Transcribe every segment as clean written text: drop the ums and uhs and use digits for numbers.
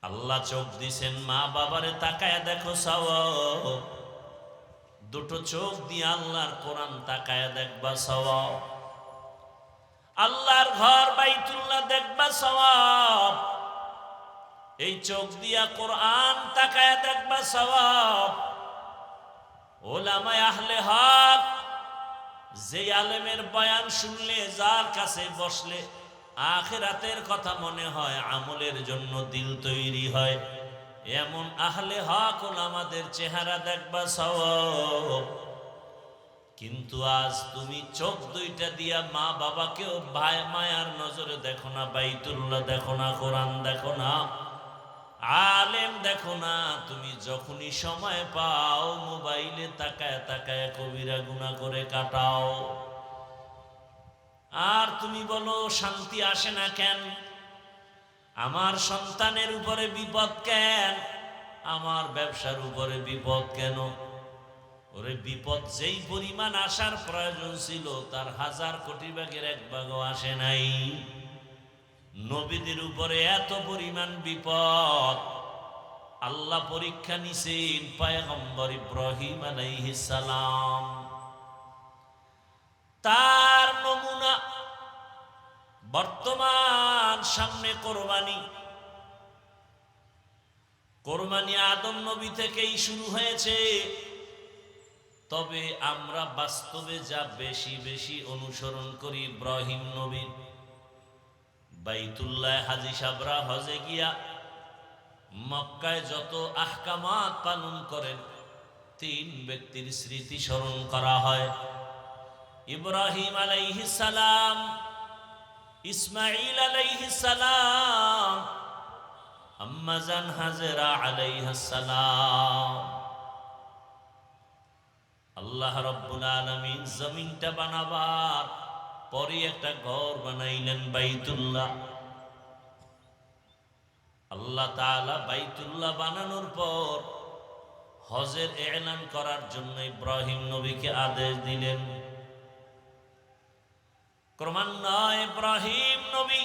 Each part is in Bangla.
আল্লাহ চোখ দিছেন, মা বাবারে তাকায় দেখো সওয়াব। দুটো চোখ দিয়ে আল্লাহর কোরআন তাকায় দেখবা সওয়াব। আল্লাহর ঘর বাইতুল্লাহ দেখবা সওয়াব। এই চোখ দিয়া কোরআন তাকায় দেখবা সওয়াব। উলামায়ে আহলে হক, যে আলেমের বয়ান শুনলে, যার কাছে বসলে আখিরাতের কথা মনে হয়, আমলের জন্য দিল তৈরি হয়, এমন আহলে হক উলামাদের চেহারা দেখবা সওয়াব। কিন্তু আজ তুমি চোখ দুইটা দিয়া মা বাবাকেও ভাই মায়ার নজরে দেখো না, বাইতুল্লাহ দেখো না, কোরআন দেখো না, আলেম দেখো না। তুমি যখনই সময় পাও মোবাইলে তাকায় তাকায় কবিরা গুনাহ করে কাটাও। আর তুমি বলো শান্তি আসে না কেন? আমার সন্তানের উপরে বিপদ কেন? আমার ব্যবসার উপরে বিপদ কেন? ওরে বিপদ যেই পরিমাণ আসার প্রয়োজন ছিল, তার 1000 কোটি ভাগের 1 ভাগও আসে নাই। নবীদের উপরে এত পরিমাণ বিপদ। আল্লাহ পরীক্ষা নিছেন পয়গম্বর ইব্রাহিম আলাইহিস সালাম। তার নমুনা বর্তমান সামনে কোরবানি আদম নবী থেকেই শুরু হয়েছে। তবে আমরা বাস্তবে যা বেশি বেশি অনুসরণ করি ইব্রাহিম নবী। বাইতুল্লাহ হাজী সাবরা হজে গিয়া মক্কায় যত আহকামাত পালন করেন, 3 ব্যক্তির স্মৃতি স্মরণ করা হয়। ইব্রাহিম আলাইহিস সালাম, ইসমাঈল আলাইহিস সালাম, আম্মা জান হাজেরা আলাইহিস সালাম। আল্লাহ রাব্বুল আলামিন জমিনটা বানাবার পরে একটা ঘর বানাইলেন বাইতুল্লাহ। আল্লাহ তাআলা বাইতুল্লাহ বানানোর পর হজের এলান করার জন্য ইব্রাহিম নবীকে আদেশ দিলেন। ক্রমান্বয়ে ইব্রাহিম নবী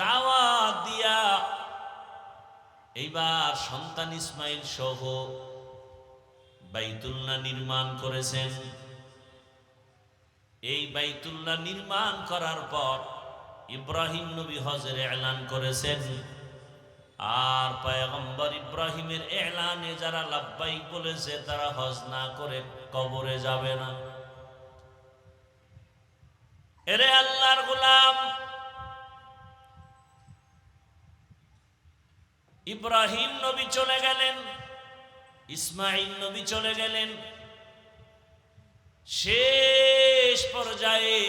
দাওয়াত দিয়া এইবার সন্তান ইসমাইল সহ বাইতুল্লাহ নির্মাণ করেছেন। এই বাইতুল্লাহ নির্মাণ করার পর ইব্রাহিম নবী হজের এলান করেছেন। আর পয়গম্বর ইব্রাহিমের এলানে যারা লাব্বাইক বলেছে, তারা হজ না করে কবরে যাবে না। এরে আল্লাহর গোলাম, ইব্রাহিম নবী চলে গেলেন, ইসমাঈল নবী চলে গেলেন। শেষ পর্যায়ে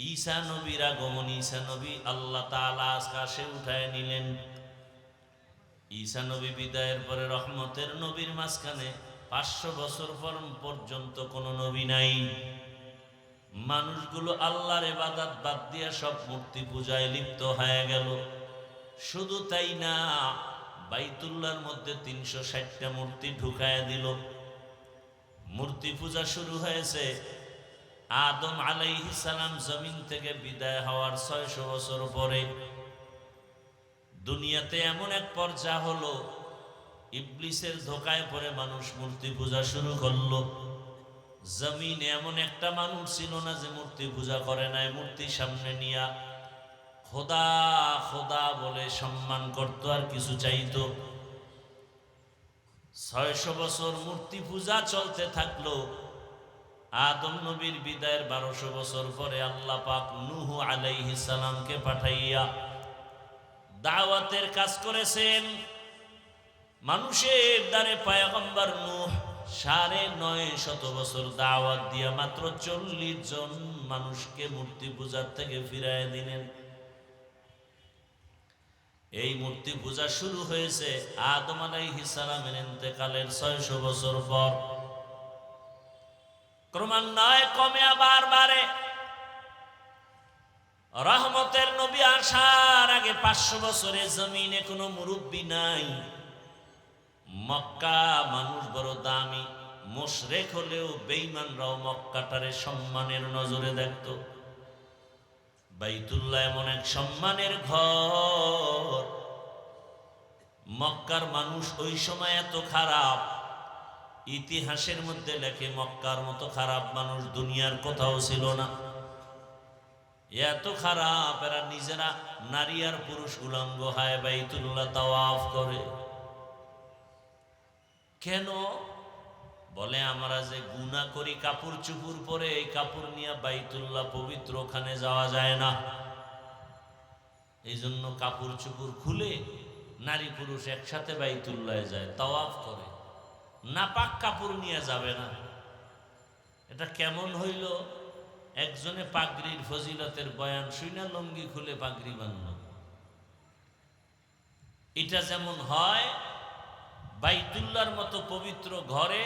ঈসা নবীর আগমন। ঈসা নবী আল্লাহ তাআলা আকাশে উঠায় নিলেন। ঈসা নবী বিদায়ের পরে রহমতের নবীর মাঝখানে 500 বছর পর্যন্ত কোনো নবী নাই। মানুষগুলো আল্লাহর ইবাদত বাদ দিয়া সব মূর্তি পূজায় লিপ্ত হয়ে গেল। শুধু তাই না, বাইতুল্লাহর মধ্যে 360টা মূর্তি ঢুকায় দিল। মূর্তি পূজা শুরু হয়েছে আদম আলাইহিস সালাম জমিন থেকে বিদায় হওয়ার 600 বছর পরে। দুনিয়াতে এমন এক পর্যায় হলো, ইবলিসের ধোকায় পড়ে মানুষ মূর্তি পূজা শুরু করলো। জমিনে এমন একটা মানুষ ছিল না যে মূর্তি পূজা করে নাই। মূর্তির সামনে নিয়া খোদা খোদা বলে সম্মান করত আর কিছু চাইতো। 600 বছর মূর্তি পূজা চলতে থাকলো। আদম নবীর বিদায়ের 1200 বছর পরে আল্লাহ পাক নূহ আলাইহিস সালামকে পাঠাইয়া দাওয়াতের কাজ করেছেন। মানুষের দ্বারে পয়গম্বর নূহ 950 বছর দাওয়াত দিয়া মাত্র 40 জন মানুষকে মূর্তি পূজার থেকে ফিরায় দিলেন। এই মূর্তি পূজা শুরু হয়েছে আদম আলাইহিস সালামের ইন্তেকালের 600 বছর পর। ক্রমান্বয়ে কমে আবার বাড়ে। রহমতের নবী আসার আগে 500 বছরে জমিনে কোনো মুরব্বী নাই। মক্কা মানুষ বড় দামি, মুশরিক হলেও বেঈমানরাও মক্কাটারে সম্মানের নজরে দেখত। বাইতুল্লাহ এমন এক সম্মানের ঘর, মক্কার মানুষ ওই সময় এত খারাপ, ইতিহাসের মধ্যে লেখে মক্কার মতো খারাপ মানুষ দুনিয়ার কোথাও ছিল না। এত খারাপ, এরা নিজেরা নারী আর পুরুষ উলঙ্গ হয় বাইতুল্লাহ তাওয়াফ করে। কেন? বলে আমরা যে গুনাহ করি কাপড় চুপুর পরে, এই কাপড় নিয়ে বাইতুল্লাহ পবিত্র, ওখানে যাওয়া যায় না। এই জন্য কাপড় চুপুর খুলে নারী পুরুষ একসাথে বাইতুল্লাহ যায়, তাওয়াফ করে। নাপাক কাপড় নিয়ে যাবে না। এটা কেমন হইল? একজনে পাগড়ির ফজিলতের বয়ান শুইনা লুঙ্গি খুলে পাগড়ি বাঁধল। এটা যেমন হয়, বাইতুল্লাহর মতো পবিত্র ঘরে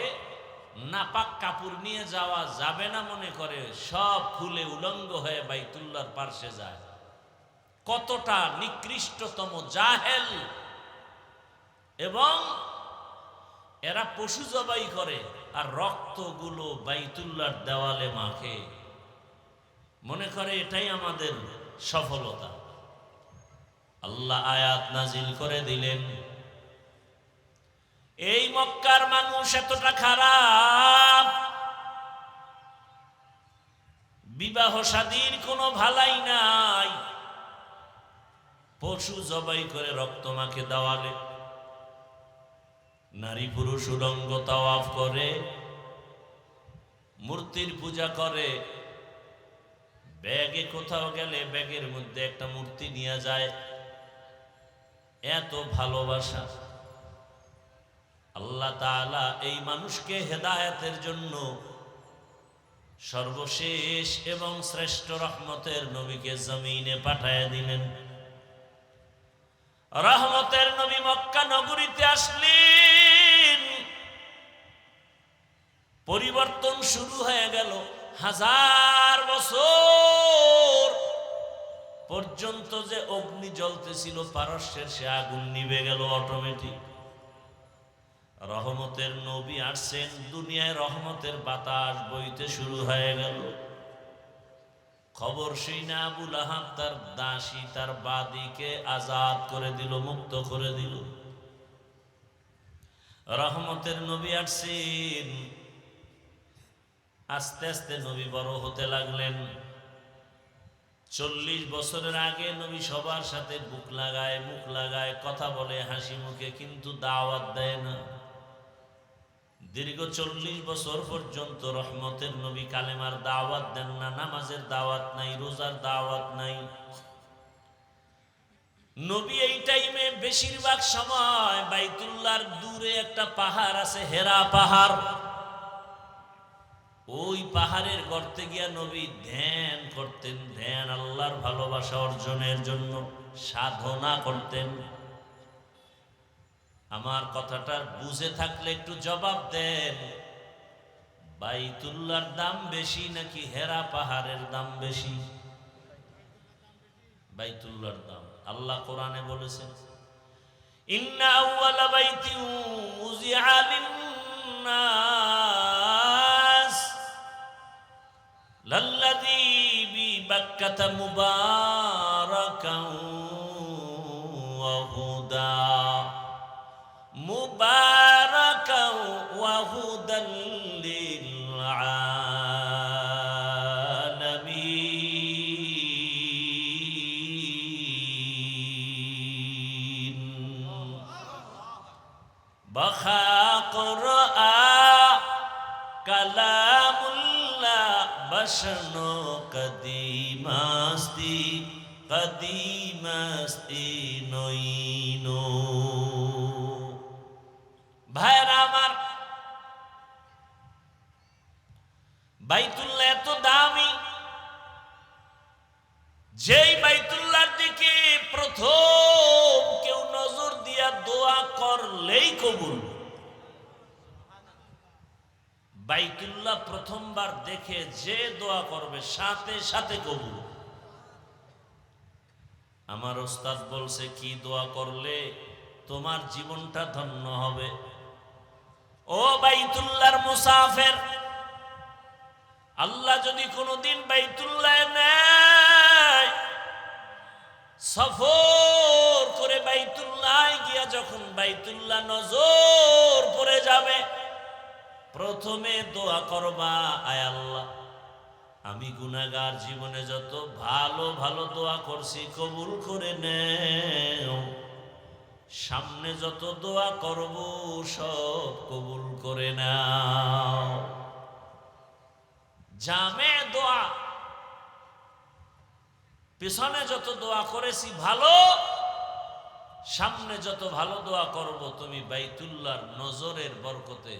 নাপাক কাপড় নিয়ে যাওয়া যাবে না মনে করে সব খুলে উলঙ্গ হয়ে বাইতুল্লাহর পার্শ্বে যায়। কতটা নিকৃষ্টতম জাহেল! এবং এরা পশু জবাই করে আর রক্তগুলো বাইতুল্লাহর দেওয়ালে মাখে, মনে করে এটাই আমাদের সফলতা। আল্লাহ আয়াত নাজিল করে দিলেন, এই মক্কার মানুষ এতটা খারাপ, বিবাহ শাদীর কোনো ভালাই নাই, পশু জবাই করে রক্ত মাখে দেওয়ালে, নারী পুরুষ উলঙ্গ তাওয়াফ করে, মূর্তির পূজা করে। ব্যাগে কোথাও গেলে ব্যাগের মধ্যে একটা মূর্তি নিয়ে যায়। এত ভালোবাসা! আল্লাহ তাআলা এই মানুষকে হেদায়েতের জন্য সর্বশেষ এবং শ্রেষ্ঠ রহমতের নবীকে জমিনে পাঠায় দিলেন। রহমতের নবী মক্কা নগরীতে আসলেন, পরিবর্তন শুরু হয়ে গেল। 1000 বছর পর্যন্ত যে অগ্নি জ্বলতেছিল পারস্যের, সে আগুন নিভে গেল অটোমেটিক। রহমতের নবী আসছেন, দুনিয়ায় রহমতের বাতাস বইতে শুরু হয়ে গেল। খবর সেই না আবু লাহাব তার দাসী, তার বাদীকে আজাদ করে দিল, মুক্ত করে দিল। রহমতের নবী আসছেন। আস্তে আস্তে নবী বড় হতে লাগলেন। 40 বছরের আগে নবী সবার সাথে বুক লাগায়, মুখ লাগায়, কথা বলে হাসি মুখে, কিন্তু দাওয়াত দেয় না। দীর্ঘ 40 বছর পর্যন্ত রহমতের নবী কালেমার দাওয়াত দেন না, নামাজের দাওয়াত নাই, রোজার দাওয়াত নাই। নবী এই টাইমে বেশিরভাগ সময় বাইতুল্লাহর দূরে একটা পাহাড় আছে, হেরা পাহাড়, ওই পাহাড়ের গর্তে গিয়া নবী ধ্যান করতেন। ধ্যান আল্লাহর ভালোবাসা অর্জনের জন্য সাধনা করতেন। আমার কথাটা বুঝে থাকলে একটু জবাব দেন, বাইতুল্লাহর দাম বেশি নাকি হেরা পাহাড়ের দাম বেশি? বাইতুল্লাহর দাম। আল্লাহ কোরআনে বলেছেন, ইন্না আউওয়ালা বাইতিন উযিআ লিন-নাস লাল্লাযী বিবাক্কাতা মুবারাকান ওয়া হুদা মুবারাকান ওয়া হুদাল লিল আলামিন। বাখা কুরআ কালামুল্লাহ বশনো কদিমাস্তি কদিমাস্তি নইনো। ভাইরা আমার, বাইতুল্লাহ এত দামি, যেই বাইতুল্লাহর দিকে প্রথম কেউ নজর দিয়া দোয়া করলেই কবুল। বাইতুল্লাহ প্রথমবার দেখে যে দোয়া করবে সাথে সাথে কবুল। আমার ওস্তাদ বলছে, কি দোয়া করলে তোমার জীবনটা ধন্য হবে? ও বাইতুল্লাহর মুসাফির, আল্লাহ যদি কোনোদিন বাইতুল্লাহ নেয়, সফর করে বাইতুল্লাহ গিয়া যখন বাইতুল্লাহ নজর পড়ে যাবে, প্রথমে দোয়া করবা, আয় আল্লাহ আমি গুনাহগার, জীবনে যত ভালো ভালো দোয়া করছি কবুল করে নেও, সামনে যত দোয়া করব সব কবুল করে নাও। জামে দোয়া, পিছনে যত দোয়া করেছি ভালো, সামনে যত ভালো দোয়া করব তুমি বাইতুল্লাহর নজরের বরকতে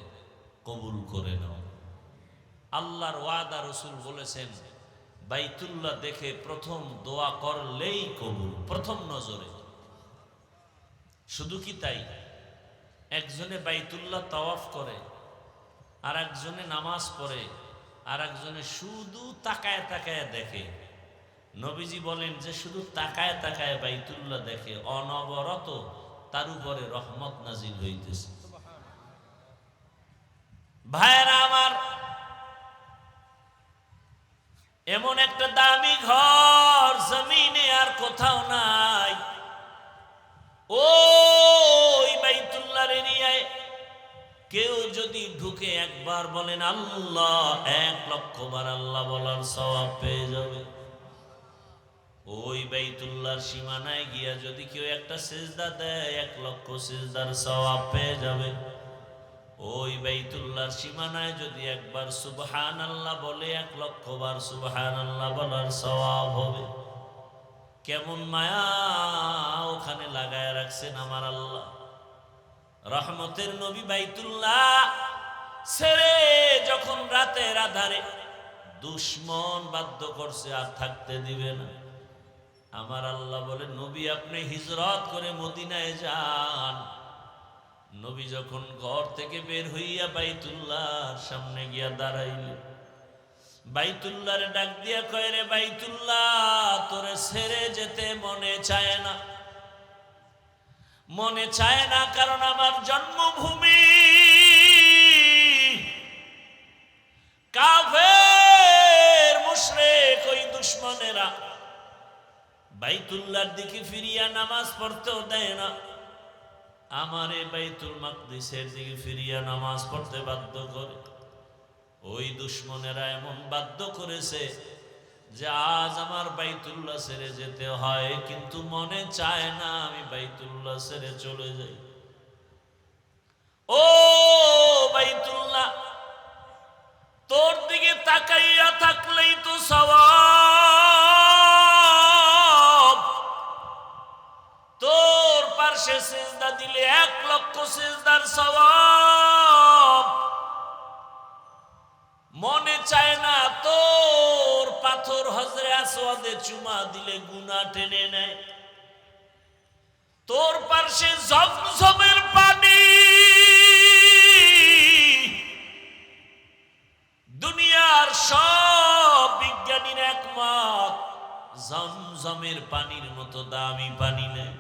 কবুল করে নাও। আল্লাহর ওয়াদা, রাসূল বলেছেন বাইতুল্লাহ দেখে প্রথম দোয়া করলেই কবুল, প্রথম নজরে। শুধু কি তাই, একজনে বাইতুল্লাহ তাওয়াফ করে, আর একজনে নামাজ পড়ে, আর একজনে শুধু তাকায় তাকায় দেখে। নবীজি বলেন যে শুধু তাকায় তাকায় বাইতুল্লাহ দেখে, অনবরত তার উপরে রহমত নাজিল হইতেছে। ভাইরা আমার, এমন একটা দামি ঘর জমিনে আর কোথাও নাই। ওই বাইতুল্লাহর এরিয়ায় কেউ যদি ঢুকে একবার বলেন আল্লাহ, 1,00,000 বার আল্লাহ বলার সওয়াব পেয়ে যাবে। ওই বাইতুল্লাহর সীমানায় গিয়া যদি কেউ একটা সিজদা দেয়, 1,00,000 সিজদার সওয়াব পেয়ে যাবে। ওই বাইতুল্লাহর সীমানায় যদি একবার সুবহানাল্লাহ বলে, 1,00,000 বার সুবহানাল্লাহ বলার সওয়াব হবে। কেমন মায়া ওখানে লাগায় রাখছেন আমার আল্লাহ। রহমতের নবী বাইতুল্লাহ ছেড়ে যখন রাতের আধারে দুশ্মন বাধ্য করছে আর থাকতে দিবে না, আমার আল্লাহ বলে নবী আপনি হিজরত করে মদিনায় যান। নবী যখন ঘর থেকে বের হইয়া বাইতুল্লাহর সামনে গিয়া দাঁড়াইল, বাইতুল্লাহরে ডাক দিয়া কয়, রে বাইতুল্লাহ তোরে ছেড়ে যেতে মনে চায় না, মনে চায় না, কারণ আমার জন্মভূমি। কাফের মুশরিক ওই দুশমনেরা বাইতুল্লাহর দিকে ফিরিয়া নামাজ পড়তেও দেয় না, আমারে বাইতুল মাকদিসের দিকে ফিরিয়া নামাজ পড়তে বাধ্য করে। ওই দুশমনেরা এমন বাধ্য করেছে যে আজ আমার বাইতুল্লাহ ছেড়ে যেতে হয়, কিন্তু মনে চায় না আমি বাইতুল্লাহ ছেড়ে চলে যাই। ও বাইতুল্লাহ, তোর দিকে তাকাইয়া থাকলেই তো সওয়াব, তোর পাশে সিজদা দিলে 1,00,000 সিজদার সওয়াব। মনে চায় না তোর পাথর হজরে আসওয়াদে চুমা দিলে গুনাহ টেনে নেয়, তোর পাশে জমজমের পানি, দুনিয়ার সব বিজ্ঞানীর একমত জমজমের পানির মতো দামি পানি নেই।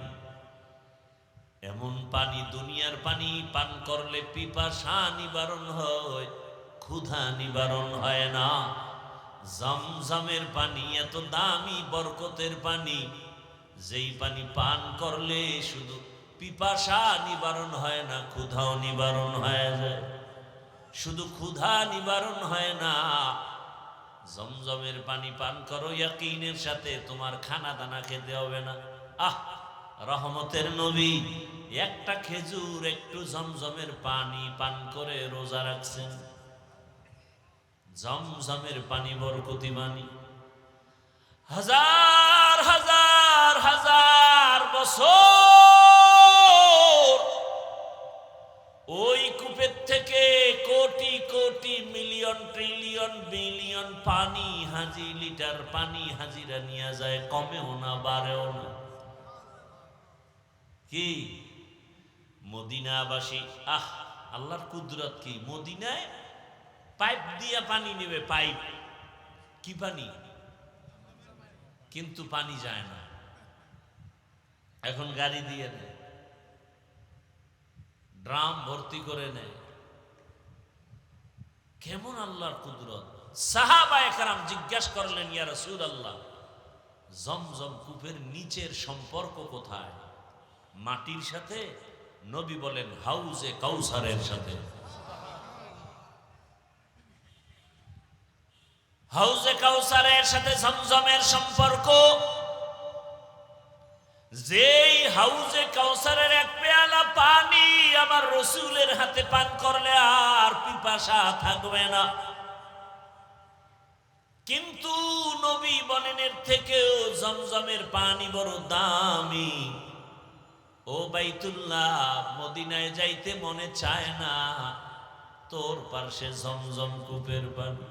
এমন পানি, দুনিয়ার পানি পান করলে পিপাসা নিবারণ হয়, ক্ষুধা নিবারণ হয় না। জমজমের পানি এত দামি বরকতের পানি, যেই পানি পান করলে শুধু পিপাসা নিবারণ হয় না, ক্ষুধাও নিবারণ হয়ে যায়। শুধু ক্ষুধা নিবারণ হয় না, জমজমের পানি পান করো ইয়াকিনের সাথে, তোমার খানা দানা খেতে হবে না। আহ, রহমতের নবী একটা খেজুর, একটু জমজমের পানি পান করে রোজা রাখছেন। জমজমের পানি বরকতি পানি। হাজার হাজার হাজার বছর ওই কূপের থেকে crore crore million trillion billion পানি, হাজি লিটার পানি হাজিরা নিয়ে যায়, কমেও না বাড়েও না। কি মদিনাবাসী, আহ আল্লাহর কুদরত কি! মদিনায় পাইপ দিয়া পানি নেবে, পাইপ, কি পানি, কিন্তু পানি যায় না। এখন গাড়ি দিয়ে নেয়, ড্রাম ভর্তি করে নেয়। কেমন আল্লাহর কুদরত! সাহাবায়ে কেরাম জিজ্ঞাসা করলেন, ইয়া রাসূলুল্লাহ, জমজম কূপের নিচের সম্পর্ক কোথায়, মাটির সাথে নবী বলেন হাউজে কাউসারের সাথে। হাউজে কাউসারের সাথে জমজমের সম্পর্ক। যেই হাউজে কাউসারের এক পেয়ালা পানি আমার রসুলের হাতে পান করলে আর পিপাসা থাকবে না। কিন্তু নবী বলেন এর থেকেও জমজমের পানি বড় দামি। ও বাইতুল্লাহ, মদিনায় যাইতে মনে চায় না, তোর পার্শ্বে জমজম কূপের পানি,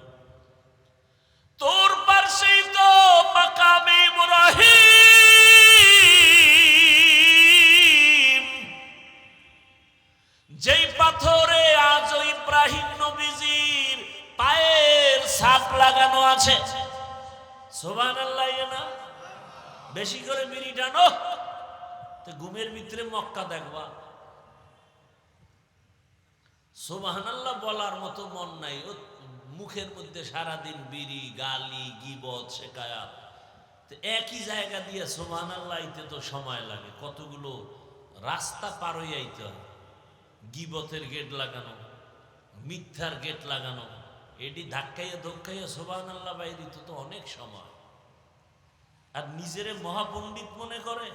তোর পার্শ্বেই তো মাকামে ইব্রাহিম, যেই পাথরে আজ ইব্রাহিম নবীজির পায়ের ছাপ লাগানো আছে। সুবহানাল্লাহ। না বেশি করে বিড়ি টানো তো ঘুমের ভিতরে মক্কা দেখবা। সুবহানাল্লাহ বলার মতো মন নাই, ও মুখের মধ্যে সারাদিন বিড়ি, গালি, গীবত, শিকায়াত। তো একই জায়গা দিয়ে সুবহানাল্লাহ আইতে তো সময় লাগে, কতগুলো রাস্তা পার হয়ে আইতে হয়। গীবতের গেট লাগানো, মিথ্যার গেট লাগানো, এটি ধাক্কাইয়া ধক্কাইয়া সুবহানাল্লাহ বাইরে তো অনেক সময়। আর নিজেরে মহাপণ্ডিত মনে করে।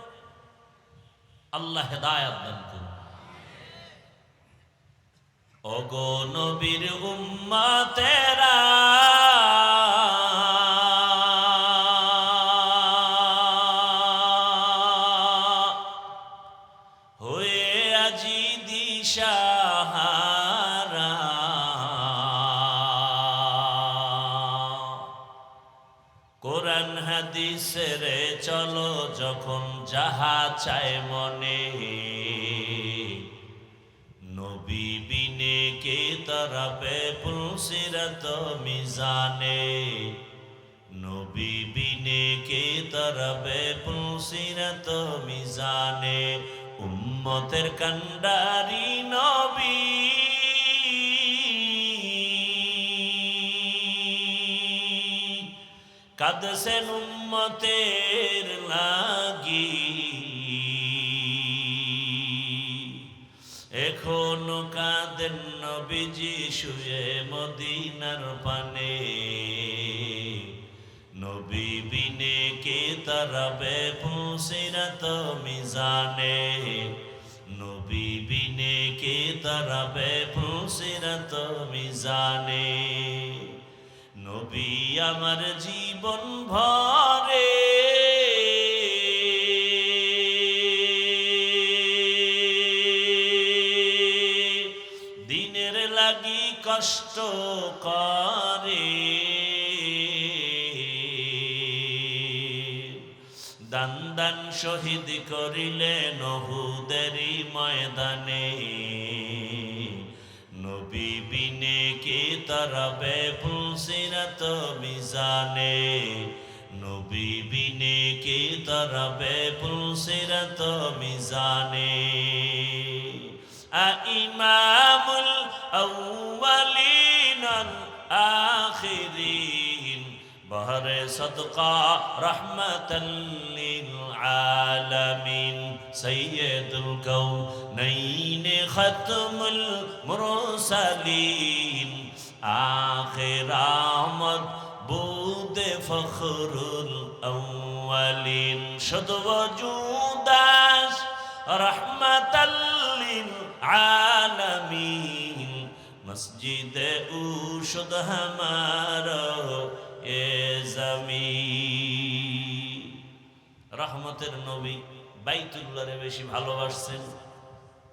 আল্লাহ হেদায়াত দান করুন। ওগো নবীর উম্মতেরা, হয়ে আজি দিশাহারা, কোরআন হাদিসের চলো যখন যাহা চায় মনে, নবী বিনে কে তরবে পুলসিরত মিজানে, নবী বিনে কে তরবে পুলসিরত মিজানে, উম্মতের কান্ডারি নবী, কাঁদছেন উম্মতের লাগি, এখনো কাঁদেন নবীজি শুয়ে মদিনার পানে, নবী বিনে কে তরবে পুলসিরত মিজানে, নবী বিনে কে তরবে পুলসিরত মিজানে, নবী আমার জীবন ভরে দিনের লাগি কষ্ট করে, দান দান শহীদ করিলেন উহুদেরই ময়দানে, নবী বিনে কে তরবে পুলসিরত মিজানে, নবী বিনে কে তরবে পুলসিরত মিজানে, ইমামুল আউয়ালিন আল আখিরিন, বহরে সদকা রহমাতাল লিল আলামিন, সৈয়দুল কওনাইন খতমুল মুরসালিন, আখির আমদ বুদে ফখরুল আউয়ালিন, শুধু ওজুদাস রহমাতাল লিল আলামিন, মসজিদে উশুদ হামারা এ জমিন। রহমতের নবী বাইতুল্লাহরে বেশি ভালোবাসছেন।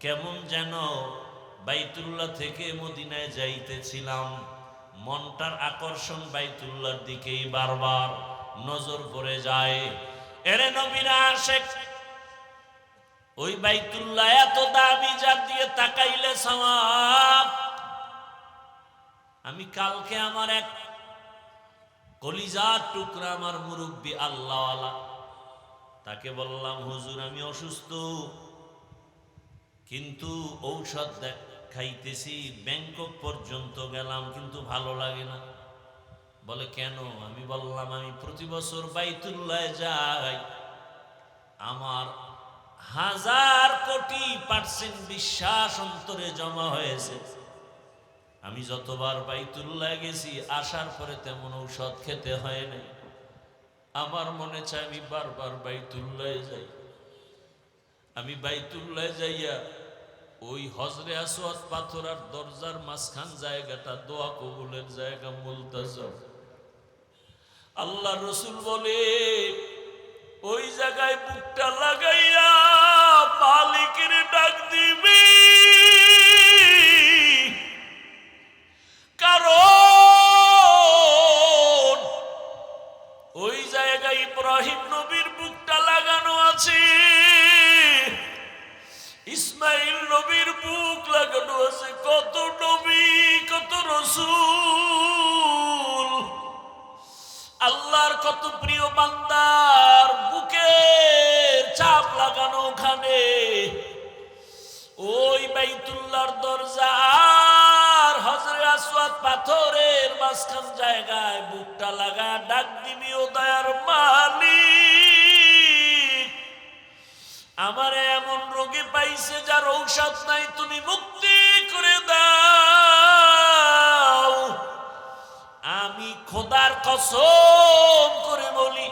কেমন যেন বাইতুল্লাহ থেকে মদিনায় যাইতেছিলাম, মনটার আকর্ষণ বাইতুল্লাহর দিকেই বারবার নজর পড়ে যায়। এরে নবীরা আশেক, ওই বাইতুল্লাহ এত দামি, যা দিয়ে তাকাইলে সওয়াব। আমি কালকে আমার এক কলিজার টুকরা, আমার মুরব্বী আল্লাহওয়ালা, তাকে বললাম হুজুর আমি অসুস্থ, কিন্তু ঔষধ খাইতেছি, ব্যাংকক পর্যন্ত গেলাম কিন্তু ভালো লাগে না। বলে কেন? আমি বললাম আমি প্রতি বছর বাইতুল্লাহ যাই, আমার 1000 কোটি 90% বিশ্বাস অন্তরে জমা হয়েছে। আমি যতবার বাইতুল্লাহ গেছি আসার পরে তেমন ঔষধ খেতে হয় না। আমার মনে চায় আমি বারবার বাইতুল্লাহে যাই। আমি বাইতুল্লাহে যাইয়া ওই হজরে আসওয়াদ পাথর আর দরজার মাঝখান জায়গাটা দোয়া কবুলের জায়গা মুলতাজাম। আল্লাহ রসুল বলে ওই জায়গায় বুকটা লাগাইয়া মালিকের ডাক দিবি, কারণ ওই জায়গায় ইব্রাহিম নবীর বুকটা লাগানো আছে, ইসমাইল নবীর বুক লাগানো আছে, কত নবী কত রাসূল আল্লাহর কত প্রিয় বান্দার বুকের চাপ লাগানো ওখানে। ওই বাইতুল্লাহর দরজা আর হজরে আসওয়াদ পাথরের মাঝখান জায়গায় বুকটা লাগা ডাক দিবি, ও দয়ার মালিক, আমারে এমন রোগে পাইছে যার ঔষধ নাই, তুমি মুক্তি করে দাও। আমি খোদার কসম করে বলি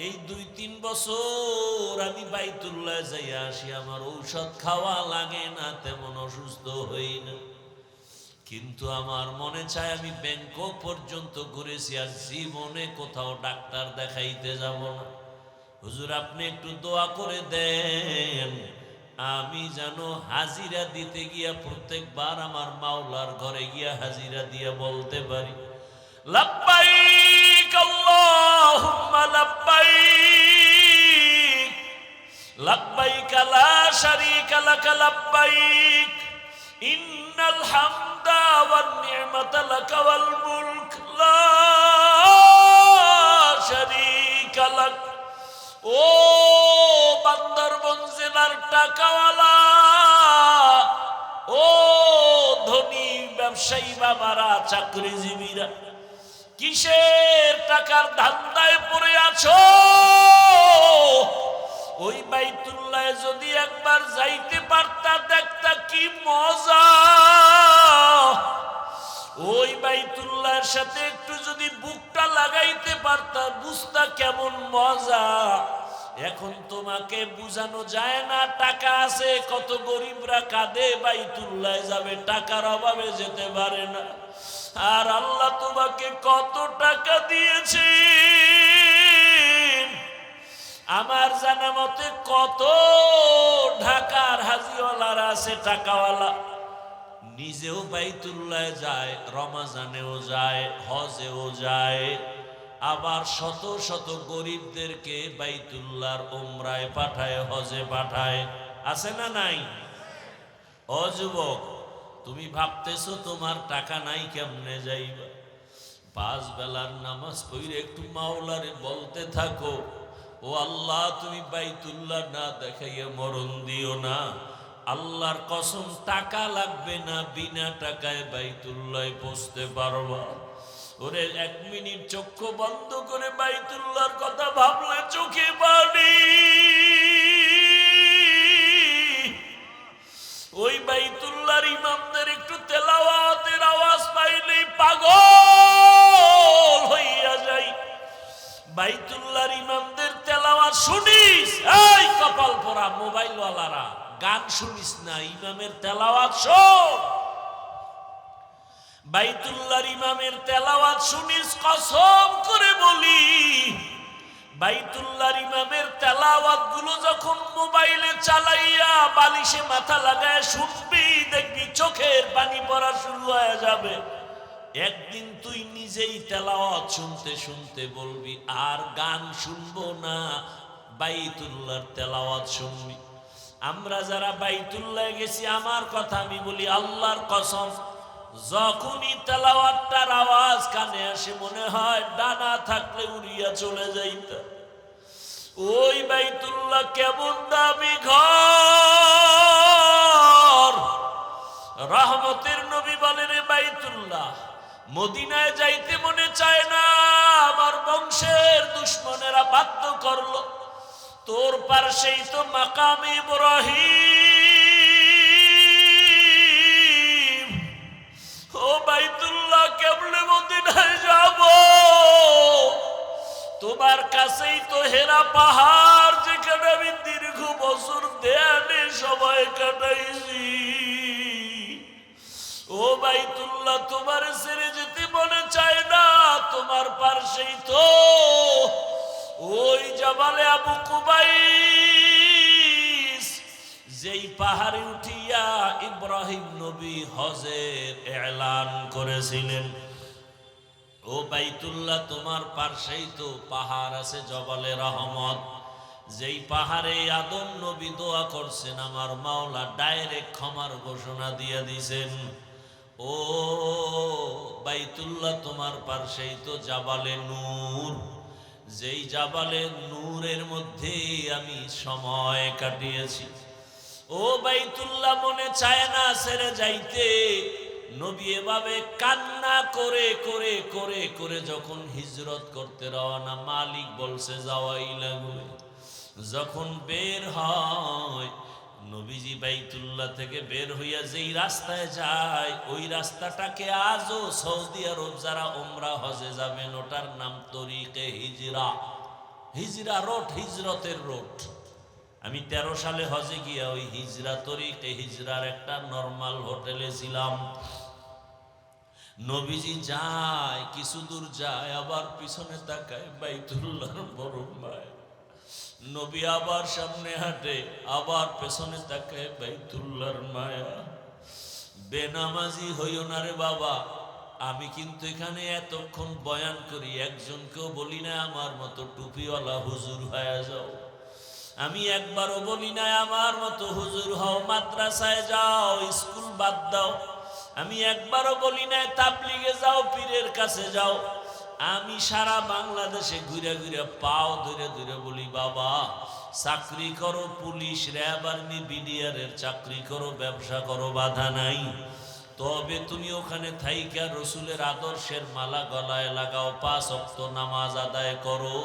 এই 2-3 বছর আমি বাইতুল্লাহ যাইয়া আসি, আমার ঔষধ খাওয়া লাগে না, তেমন অসুস্থ হই না। কিন্তু আমার মনে চায় আমি ব্যাংকক পর্যন্ত ঘুরেছি আর জীবনে কোথাও ডাক্তার দেখাইতে যাব না। হুজুর আপনি একটু দোয়া করে দেন, আমি যেন হাজিরা দিতে গিয়া প্রত্যেকবার আমার মাওলার ঘরে গিয়া হাজিরা দিয়া বলতে পারি, লাব্বাইক আল্লাহুম্মা লাব্বাইক, লাব্বাইক লা শারীকা লাক লাব্বাইক, ইন্নাল হামদা ওয়ান নি'মাতা লাক ওয়াল মুলক লা শারীকা লাক। ও বান্দরবন জেলার টাকাওয়ালা, ও ধনী ব্যবসায়ী বাবারা, চাকরিজীবীরা, কিসের টাকার ধান্দায় পড়ে আছো? ওই বাইতুল্লাহে যদি একবার যাইতে পারতা, দেখতা কি মজা। ওই বাইতুল্লাহের সাথে একটু যদি বুকটা লাগাইতে পারতা, বুঝতা কেমন মজা। এখন তোমাকে বুঝানো যায় না, টাকা আছে, কত গরিবরা কাঁদে বাইতুল্লাহে যাবে, টাকার অভাবে যেতে পারে না। আর আল্লাহ তোমাকে কত টাকা দিয়েছে, আমার জানা মতে কত ঢাকার হাজিওয়ালারা আছে টাকাওয়ালা, নিজেও বাইতুল্লাহে যায়, রমাজানেও যায়, হজেও যায়, আবার শত শত গরিবদেরকে বাইতুল্লাহর উমরায় পাঠায়, হজে পাঠায়। আছে না নাই? ও যুবক, তুমি ভাবতেছো তোমার টাকা নাই, কেমনে যাইবা? 5 বেলার নামাজ পড়ে একটু মাওলারে বলতে থাকো, ও আল্লাহ তুমি বাইতুল্লাহ না দেখাইয়া মরণ দিও না। আল্লাহর কসম টাকা লাগবে না, বিনা টাকায় বাইতুল্লাহে পৌঁছতে পারবা। ওরে 1 মিনিট চক্ষু বন্ধ করে বাইতুল্লাহর কথা ভাবলে চোখে পানি। ওই বাইতুল্লাহর ইমামদের একটু তেলাওয়াতের আওয়াজ পাইলেই পাগল হইয়া যাই। বাইতুল্লাহর ইমামদের তেলাওয়াত শুনিস, এই কপাল পরা মোবাইলওয়ালারা, গান শুনিস না, ইমামের তেলাওয়াত শোন। বাইতুল্লাহর ইমামের তেলাওয়াত শুনিস, কসম করে বলি, বাইতুল্লাহর ইমামের তেলাওয়াত গুলো যখন মোবাইলে চালাইয়া বালিশে মাথা লাগায় শুনবি, দেখবি চোখের পানি পড়া শুরু হয়ে যাবে। একদিন তুই নিজেই তেলাওয়াত শুনতে শুনতে বলবি আর গান শুনবো না, বাইতুল্লাহর তেলাওয়াত শুনবি। আমরা যারা বাইতুল্লাহে গেছি, আমার কথা আমি বলি, আল্লাহর কসম, যখনই তেলাওয়াতটার আওয়াজ কানে আসে মনে হয় ডানা থাকলে উড়িয়া চলে যাইতা। ওই বাইতুল্লাহ কেমন দামি ঘর! রহমতের নবী বলেন, বাইতুল্লাহ মদিনায় যাইতে মনে চায় না, আমার বংশের দুশমনেরা বাধ্য করলো। তোর পাশেই তো মাকাম ইব্রাহিম, সময় কাটাইছি। ও বাইতুল্লাহ, তোমার ছেড়ে যেতে মনে চায় না। তোমার পাশেই তো ওই জাবালে আবু কুবাইস, যেই পাহাড়ে উঠিয়া ইব্রাহিম নবী হজের এলান করেছিলেন। ও বাইতুল্লাহ, তোমার পাশেই তো পাহাড় আছে জবালে রহমত, যেই পাহাড়ে আদম নবী দোয়া করছেন, আমার মাওলা ডাইরেক্ট ক্ষমার ঘোষণা দিয়ে দিছেন। ও বাইতুল্লাহ, তোমার পাশেই তো জাবালে নূর, যেই জাবালে নূরের মধ্যে আমি সময় কাটিয়েছি। ও বাইতুল্লাহ, মনে চায় না ছেড়ে যাইতে। নবী এভাবে কান্না করে করে করে করে যখন হিজরত করতে রওনা, মালিক বলছে যাওয়াই লাগবে। যখন বের হয়, নবীজি বাইতুল্লাহ থেকে বের হইয়া যেই রাস্তায় যায়, ওই রাস্তাটাকে আজও সৌদি আরব যারা উমরা হজে যাবেন, ওটার নাম তরিকে হিজরা। হিজরা রোড, হিজরতের রোড। আমি 13 সালে হজে গিয়া ওই হিজরা তরিকে হিজরার একটা নরমাল হোটেলে ছিলাম। নবীজি যায়, কিছু দূর যায়, আবার পিছনে তাকায়, বাইতুল্লাহর বড় মায়। নবী আবার সামনে হাঁটে, আবার পেছনে তাকায়, বাইতুল্লাহর মায়া। বেনামাজি হইও না রে বাবা। আমি কিন্তু এখানে এতক্ষণ বয়ান করি, একজনকেও বলি না আমার মতো টুপিওয়ালা হুজুর হয়ে যাও। আমি একবারও বলি না আমার মতো হুজুর হও, মাদ্রাসায় যাও, স্কুল বাদ দাও। আমি একবারও বলি না তাবলিগে যাও, পীরের কাছে যাও। আমি সারা বাংলাদেশে ঘুরে ঘুরে পাও ধরে ধরে বলি, বাবা চাকরি করো, পুলিশ, র্যাব, আর্মি, বিডিআরের চাকরি করো, ব্যবসা করো, বাধা নাই। তবে তুমি ওখানে থাইকা রসুলের আদর্শের মালা গলায় লাগাও, 5 ওয়াক্ত নামাজ আদায় করো।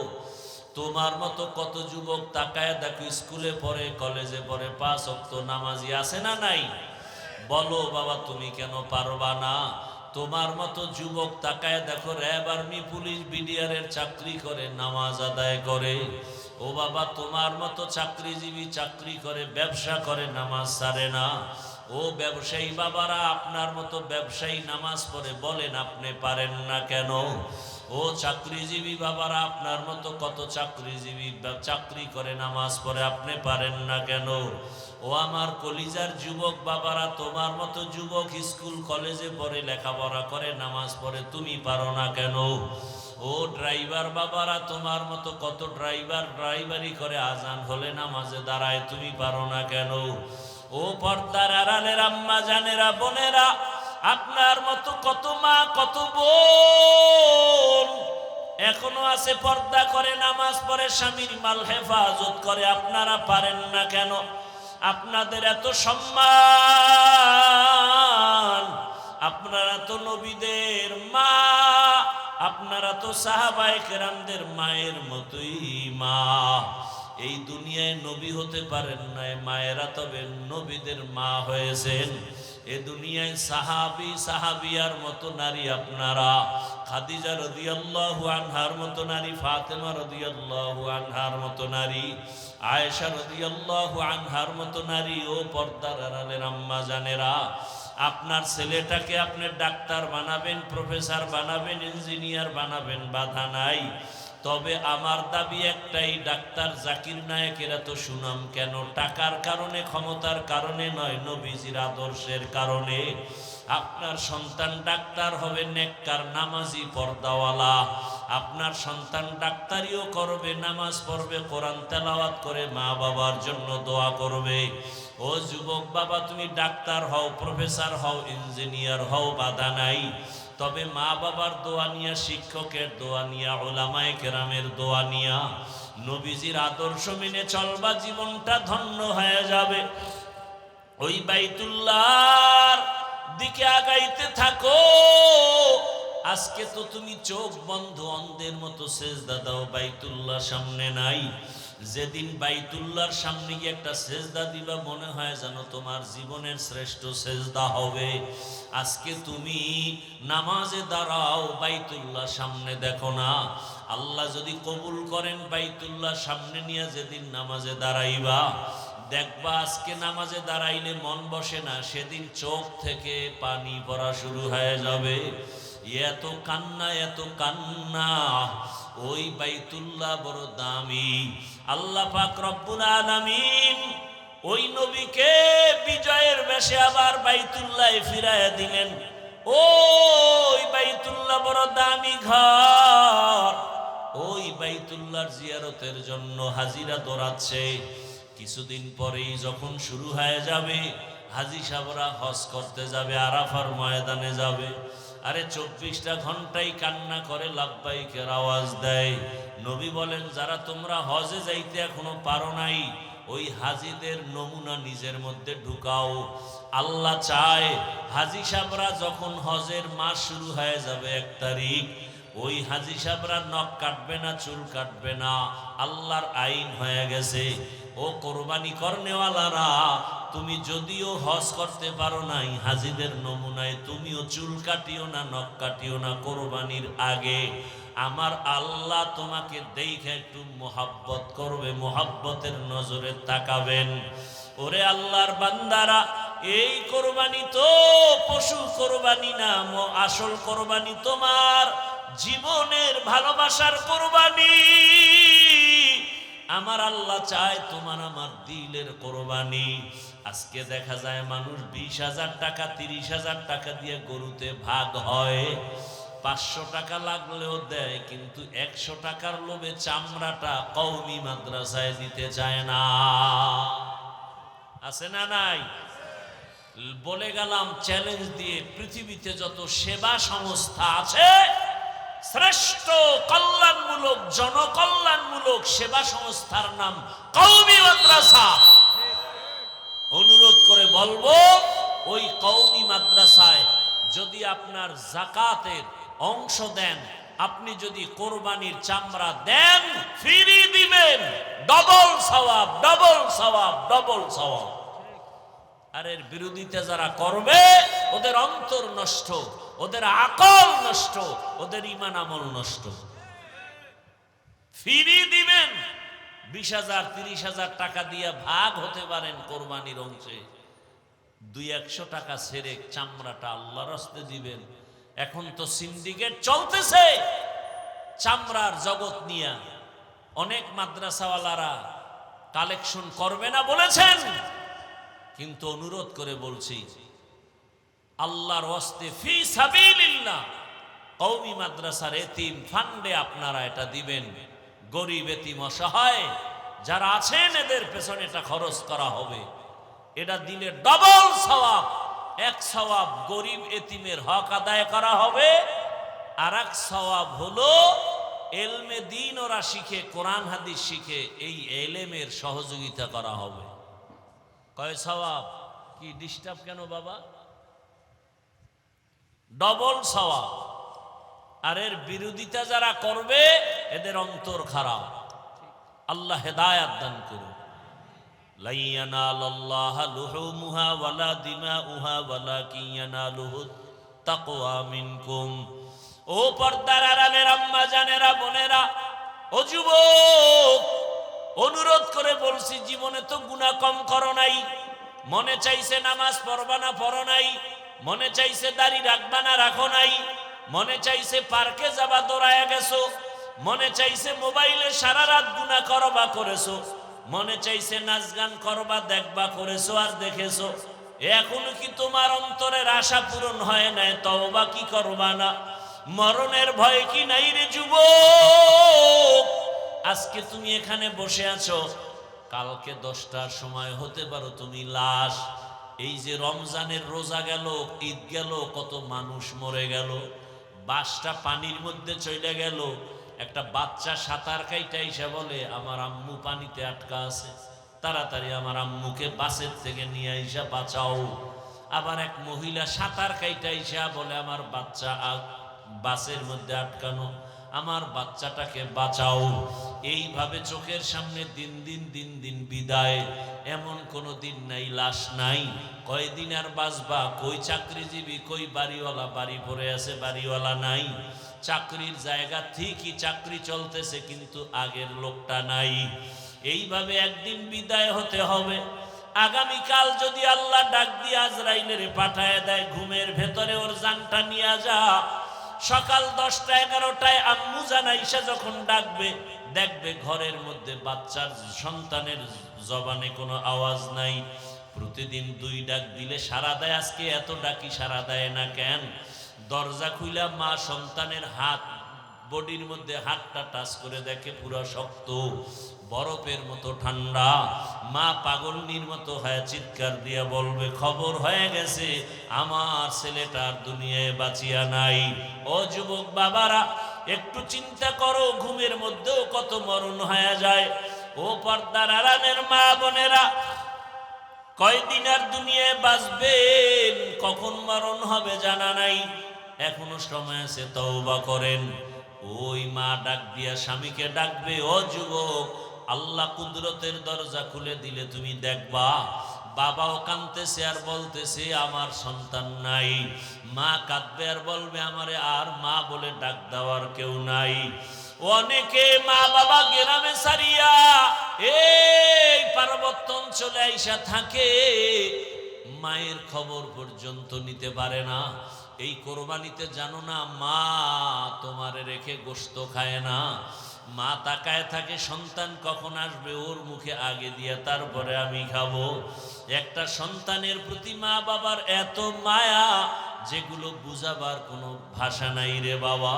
তোমার মতো কত যুবক তাকায় দেখো, স্কুলে পড়ে, কলেজে পড়ে, 5 ওয়াক্ত নামাজি আছে না নাই? বলো বাবা, তুমি কেন পারবা না? তোমার মতো যুবক তাকায় দেখো, র্যাব, আর্মি, পুলিশ, বিডিআরের চাকরি করে, নামাজ আদায় করে। ও বাবা, তোমার মতো চাকরিজীবী চাকরি করে, ব্যবসা করে, নামাজ ছাড়ে না। ও ব্যবসায়ী বাবারা, আপনার মতো ব্যবসায়ী নামাজ পড়ে, বলেন আপনি পারেন না কেন? ও চাকরিজীবী বাবারা, আপনার মতো কত চাকরিজীবী চাকরি করে, নামাজ পড়ে, আপনি পারেন না কেন? ও আমার কলিজার যুবক বাবারা, তোমার মতো যুবক স্কুল কলেজে পড়ে, লেখাপড়া করে, নামাজ পড়ে, তুমি পারো না কেন? ও ড্রাইভার বাবারা, তোমার মতো কত ড্রাইভার ড্রাইভারি করে, আজান হলে নামাজে দাঁড়ায়, তুমি পারো না কেন? ও পর্দার আড়ালের আম্মা জানেরা, বোনেরা, আপনার মতো কত মা, কত বোন এখনো আছে, পর্দা করে, নামাজ পড়ে, স্বামীর মাল হেফাজত করে, আপনারা পারেন না কেন? আপনাদের এত সম্মান, আপনারা তো নবীদের মা, আপনারা তো সাহাবায়ে কেরামদের মায়ের মতোই মা। এই দুনিয়ায় নবী হতে পারেন না, মায়েরা তবে নবীদের মা হয়েছেন। এ দুনিয়ায় সাহাবী সাহাবিয়ার মতো নারী আপনারা, খাদিজা রাদিয়াল্লাহু আনহার মতো নারী, ফাতেমা রাদিয়াল্লাহু আনহার মতো নারী, আয়েশা রাদিয়াল্লাহু আনহার মতো নারী। ও পর্দার আড়ালের আম্মা জানেরা, আপনার ছেলেটাকে আপনি ডাক্তার বানাবেন, প্রফেসর বানাবেন, ইঞ্জিনিয়ার বানাবেন, বাধা নাই। তবে আমার দাবি একটাই, ডাক্তার জাকির নায়েকের এত সুনাম কেন? টাকার কারণে, ক্ষমতার কারণে নয়, নবীজির আদর্শের কারণে। আপনার সন্তান ডাক্তার হবে, নেককার, নামাজি, পর্দাওয়ালা। আপনার সন্তান ডাক্তারিও করবে, নামাজ পড়বে, কোরআন তেলাওয়াত করে, মা বাবার জন্য দোয়া করবে। ও যুবক বাবা, তুমি ডাক্তার হও, প্রফেসর হও, ইঞ্জিনিয়ার হও, বাধা নাই। তবে মা বাবার দোয়া নিয়া, শিক্ষকের দোয়া নিয়া, উলামায়ে কেরামের দোয়া নিয়া, নবীজির আদর্শ মেনে চলবা, জীবনটা ধন্য হয়ে যাবে। ওই বাইতুল্লাহর দিকে আগাইতে থাকো। আজকে তো তুমি চোখ বন্ধ অন্ধের মতো সেজদা দাও, বাইতুল্লাহ সামনে নাই। যেদিন বাইতুল্লাহর সামনে গিয়ে একটা সেজদা দিবা, মনে হয় যেন তোমার জীবনের শ্রেষ্ঠ সেজদা হবে। আজকে তুমি নামাজে দাঁড়াও, বাইতুল্লাহ সামনে দেখো না। আল্লাহ যদি কবুল করেন, বাইতুল্লাহ সামনে নিয়ে যেদিন নামাজে দাঁড়াইবা, দেখবা আজকে নামাজে দাঁড়াইলে মন বসে না, সেদিন চোখ থেকে পানি পড়া শুরু হয়ে যাবে। এত কান্না, এত কান্না। ওই বাইতুল্লাহ বড় দামি। আল্লাহ পাক রব্বুল আলামিন ওই নবীকে বিজয়ের বেশে আবার বাইতুল্লাহে ফিরাইয়া দিলেন। ওই বাইতুল্লাহ বড় দামি ঘর। ওই বাইতুল্লাহর জিয়ারতের জন্য হাজিরা দৌড়াচ্ছে। কিছুদিন পরেই যখন শুরু হয়ে যাবে, হাজি সাহেবরা হজ করতে যাবে, আরাফার ময়দানে যাবে। আরে 24টা ঘন্টাই কান্না করে লাব্বাইকের আওয়াজ দেয়। নবী বলেন, যারা তোমরা হজে যাইতে এখনো পারো নাই, ওই হাজিদের নমুনা নিজের মধ্যে ঢুকাও। আল্লাহ চায় হাজি সাহেবরা যখন হজের মাস শুরু হয়ে যাবে 1 তারিখ, ওই হাজি সাহেবরা নখ কাটবে না, চুল কাটবে না। আল্লাহর আইন হয়ে গেছে। ও কোরবানি করনেওয়ালারা, তুমি যদিও হজ করতে পারো নাই, হাজিদের নমুনায় তুমিও চুল কাটিও না, নখ কাটিও না কোরবানির আগে। আমার আল্লাহ তোমাকে দেখে একটু মোহাব্বত করবে, মোহাব্বতের নজরে তাকাবেন। ওরে আল্লাহর বান্দারা, এই কোরবানি তো পশু কোরবানি না, আসল কোরবানি তোমার জীবনের ভালোবাসার কোরবানি। আমার আল্লাহ চায় তোমার আমার দিলের কোরবানি। আজকে দেখা যায় মানুষ 20,000 টাকা 30,000 টাকা দিয়ে গরুতে ভাগ হয়, 500 টাকা লাগলেও দেয়, কিন্তু 100 টাকার লোভে চামড়াটা কওমি মাদ্রাসায় দিতে চায় না। আছে না নাই? বলে গেলাম চ্যালেঞ্জ দিয়ে, পৃথিবীতে যত সেবা সংস্থা আছে, শ্রেষ্ঠ কল্যাণমূলক জনকল্যাণমূলক সেবা সংস্থার নাম কওমি মাদ্রাসা। অনুরোধ করে বলবো, ওই কওমি মাদ্রাসায় যদি আপনার যাকাতের অংশ দেন, আপনি যদি কোরবানির চামড়া দেন, ফ্রি দিবেন, ডবল সওয়াব, ডবল সওয়াব, ডবল সওয়াব। আর এর বিরোধিতা যারা করবে, ওদের অন্তর নষ্ট, ওদের আকল নষ্ট, ওদের ঈমান আমল নষ্ট। ফ্রি দিবেন, 20,000 30,000 টাকা দিয়ে ভাগ হতে পারেন কোরবানির অংশে। 200-100 টাকা ছেড়ে চামড়াটা আল্লাহর রাস্তে দিবেন। এখন তো সিন্ডিকেট চলতেছে চামড়ার জগৎ নিয়ে। অনেক মাদ্রাসাওয়ালারা কালেকশন করবে না বলেছেন, কিন্তু অনুরোধ করে বলছি, আল্লাহর ওয়াস্তে ফি সাবিলিল্লাহ কওমি মাদ্রাসার এতিম ফান্ডে আপনারা এটা দিবেন। গরিব এতিম অসহায় যারা আছেন, এদের পেছনে এটা খরচ করা হবে। এটা দিলে ডবল সওয়াব। 1 সওয়াব গরিব এতিমের হক আদায় করা হবে, আর 1 সওয়াব হলো এলমে দ্বীন ওরা শিখে, কোরআন হাদিস শিখে, এই এলেমের সহযোগিতা করা হবে। কয় সওয়াব? কি ডিস্টার্ব কেন বাবা? ডবল সওয়াব। আর এর বিরোধিতা যারা করবে, এদের অন্তর খারাপ। আল্লাহ হেদায়াত দান করুন। লা ইয়ানালাল্লাহু লুহুমুহা ওয়ালা দিমাউহা ওয়ালাকিন ইয়ানালুহুত তাকওয়া মিনকুম। ও পর্দার আড়ালের আম্মা জানেরা, বোনেরা, ও যুবক, অনুরোধ করে বলছি, জীবনে তো গুনাহ কম করো নাই। মনে চাইছে নামাজ পড়বা না, পড়ো নাই। মনে চাইছে দাড়ি রাখবা না, রাখো নাই। মনে চাইছে পার্কে যাবা, দৌড়ায়া গেছো। মনে চাইছে মোবাইলে সারা রাত গুনাহ করবা, করেছো। মনে চাইছে নাচ গান করবা, দেখবা, করেছো আর দেখেছো। এখনো কি তোমার অন্তরের আশা পূরণ হয় নাই? তওবা কি করবা না? মরণের ভয় কি নাই রে যুবক? আজকে তুমি এখানে বসে আছো, কালকে 10টার সময় হতে পারো তুমি লাশ। এই যে রমজানের রোজা গেল, ঈদ গেল, কত মানুষ মরে গেল। বাসটা পানির মধ্যে চলে গেল, একটা বাচ্চা সাঁতার কাইটা এসে বলে, আমার আম্মু পানিতে আটকা আছে, তাড়াতাড়ি আমার আম্মুকে বাসের থেকে নিয়ে আইসা বাঁচাও। আবার এক মহিলা সাঁতার কাইটা এসে বলে, আমার বাচ্চা বাসের মধ্যে আটকানো, আমার বাচ্চাটাকে বাঁচাও। এইভাবে চোখের সামনে দিন দিন বিদায়। এমন কোনো দিন নাই লাশ নাই। কয়দিন আর বাঁচবা? কই চাকরিজীবী, কই বাড়িওয়ালা? বাড়ি পড়ে আছে, বাড়িওয়ালা নাই। চাকরির জায়গা ঠিকই, চাকরি চলতেছে, কিন্তু আগের লোকটা নাই। এইভাবে একদিন বিদায় হতে হবে। আগামীকাল যদি আল্লাহ ডাক দিয়ে আজরাইলের পাঠায় দেয়, ঘুমের ভেতরে ওর জানটা নিয়ে যা। সকাল 10টা 11টায় আম্মু জান আয়েশা যখন ডাকবে, দেখবে ঘরের মধ্যে বাচ্চার সন্তানের জবানে কোনো আওয়াজ নাই। প্রতিদিন 2 ডাক দিলে সারা দেয়, আজকে এত ডাকি সারা দেয় না কেন? দরজা খুইলা মা সন্তানের হাত, বডির মধ্যে হাতটা টাচ করে দেখে পুরো শক্ত, বরফের মতো ঠান্ডা। মা পাগলনির মতো হয়ে চিৎকার দিয়া বলবে, খবর হয়ে গেছে, আমার ছেলেটার দুনিয়ায় বাঁচিয়া নাই। ও যুবক বাবারা, একটু চিন্তা করো, ঘুমের মধ্যেও কত মরণ হয়ে যায়। ও পর্দার আড়ালের মা বোনেরা, কয়দিন আর দুনিয়ায় বাঁচবেন, কখন মরণ হবে জানা নাই। এখনো সময় আছে, তওবা করেন। ওই মা ডাক দিয়া স্বামীকে ডাকবে, ও যুবক, আল্লাহ কুদরতের দরজা খুলে দিলে তুমি দেখবা বাবাও কাঁদতেছে আর বলতেছে আমার সন্তান নাই। মা কাঁদবে আর বলবে আমারে আর মা বলে ডাক দেওয়ার কেউ নাই। অনেকে মা বাবা গ্রামে সারিয়া এই পার্বত্য অঞ্চলে আইসা থাকে, মায়ের খবর পর্যন্ত নিতে পারে না। এই কোরবানিতে জানো না, মা তোমারে রেখে গোশত খায় না। মা তাকায় থাকে সন্তান কখন আসবে, ওর মুখে আগে দিয়ে তারপরে আমি খাবো। একটা সন্তানের প্রতি মা বাবার এত মায়া, যেগুলো বুঝাবার কোনো ভাষা নাই রে বাবা।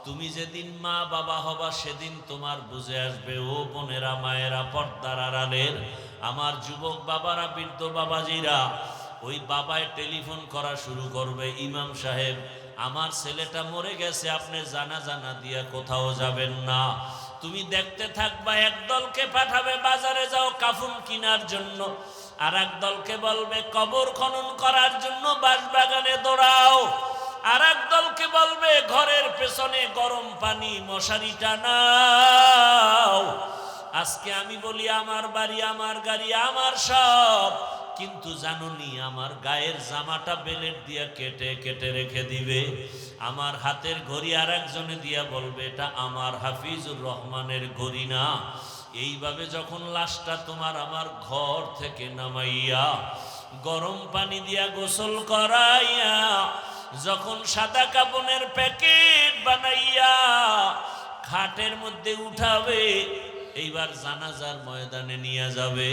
তুমি যেদিন মা বাবা হবা সেদিন তোমার বুঝে আসবে। ও বোনেরা, মায়েরা, পর্দার আড়ালের আমার যুবক বাবারা, বৃদ্ধ বাবাজিরা, ওই বাবায় টেলিফোন করা শুরু করবে, ইমাম সাহেব আমার ছেলেটা মরে গেছে, আপনি জানা দিয়া কোথাও যাবেন না। তুমি দেখতে থাকবা, একদলকে পাঠাবে বাজারে যাও কাফন কেনার জন্য, আর এক দলকে বলবে কবর খনন করার জন্য বাঁশবাগানে দৌড়াও, আর এক দলকে বলবে ঘরের পেছনে গরম পানি মশারি টানাও। আজকে আমি বলি আমার বাড়ি, আমার গাড়ি, আমার সব, কিন্তু জানুনি আমার গায়ের জামাটা বেলেট দিয়া কেটে কেটে রেখে দিবে। আমার হাতের ঘড়ি আর একজনে দিয়া বলবে এটা আমার হাফিজুর রহমানের ঘড়ি না। এইভাবে যখন লাশটা তোমার আমার ঘর থেকে নামাইয়া গরম পানি দিয়া গোসল করাইয়া, যখন সাদা কাপনের প্যাকেট বানাইয়া খাটের মধ্যে উঠাবে, এইবার জানাজার ময়দানে নিয়ে যাবে,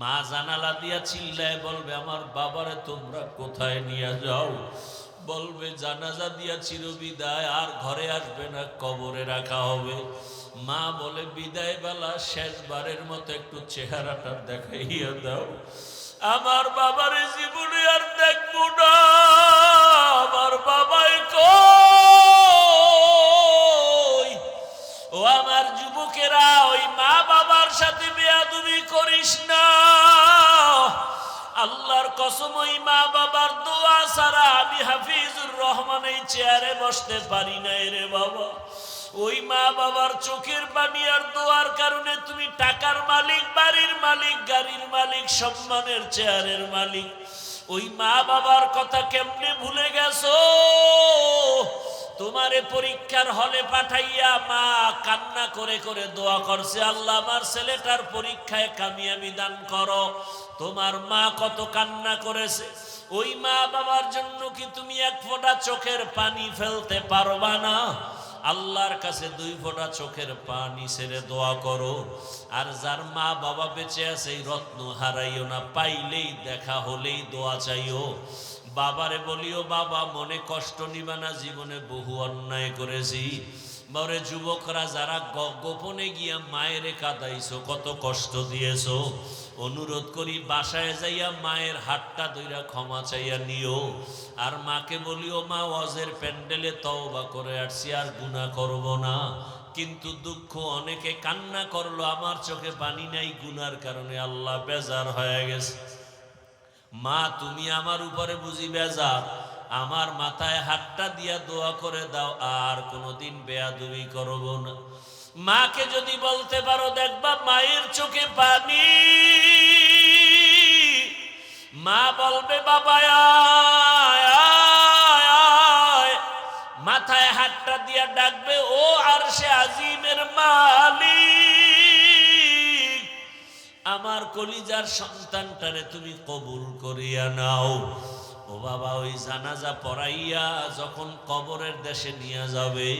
মা জানালা দিয়া চিল্লায় বলবে আমার বাবারে তোমরা কোথায় নিয়ে যাও? বলবে জানাজা দিয়া চিরবিদায়, আর ঘরে আসবে না, কবরে রাখা হবে। মা বলে বিদায় বেলা শেষবারের মতো একটু চেহারাটা দেখাইয়া দাও, আমার বাবার জীবনে আর দেখবো না। আমার বাবাই কই? ও আমার যুবকেরা, ওই মা বাবার সাথে বেয়াদবি করিস না। আল্লাহর কসম, ওই মা বাবার দোয়া ছাড়া আমি হাফিজুর রহমান এই চেয়ারে বসতে পারি না রে বাবা। ওই মা বাবার চোখের পানি আর দোয়ার কারণে তুমি টাকার মালিক, বাড়ির মালিক, গাড়ির মালিক, সম্মানের চেয়ারের মালিক। ওই মা বাবার কথা কেমনে ভুলে গেছো? তোমারে পরীক্ষার হলে পাঠাইয়া মা কান্না করে করে দোয়া করছে, আল্লাহ আমার ছেলেটার পরীক্ষায় কামিয়াবি দান করো। তোমার মা কত কান্না করেছে। ওই মা বাবার জন্য কি তুমি এক ফোঁটা চোখের পানি ফেলতে পারবা না? আল্লাহর কাছে 2 ফোঁটা চোখের পানি ছেড়ে দোয়া করো। আর যার মা বাবা বেঁচে আছে, এই রত্ন হারাইও না, পাইলেই দেখা হলেই দোয়া চাইও। বাবারে বলিও বাবা মনে কষ্ট নিবা না, জীবনে বহু অন্যায় করেছি। মরে যুবকরা যারা গোপনে গিয়া মায়ের কাঁদাইছো, কত কষ্ট দিয়েছো, অনুরোধ করি বাসায় যাইয়া মায়ের হাতটা ধইরা ক্ষমা চাইয়া নিও। আর মাকে বলিও মা ওয়াজের প্যান্ডেলে তওবা করে আসছি, আর গুনাহ করব না। কিন্তু দুঃখ, অনেকে কান্না করলো, আমার চোখে পানি নাই, গুনার কারণে আল্লাহ বেজার হয়ে গেছে। মা তুমি আমার উপরে বুঝি বেজার, আমার মাথায় হাতটা দিয়া দোয়া করে দাও, আর কোনোদিন বেয়াদবি করব না। মাকে যদি বলতে পারো, দেখবা মায়ের চোখে পানি। মা বলবে বাবা আয় আয় আয়, মাথায় হাতটা দিয়া ডাকবে ও আরশে আজিমের মালিক। কলিজার সন্তানটারে তুমি কবুল করিয়া নাও। ও বাবা, ওই জানাজা পড়াইয়া যখন কবরের দেশে নিয়ে যাবে,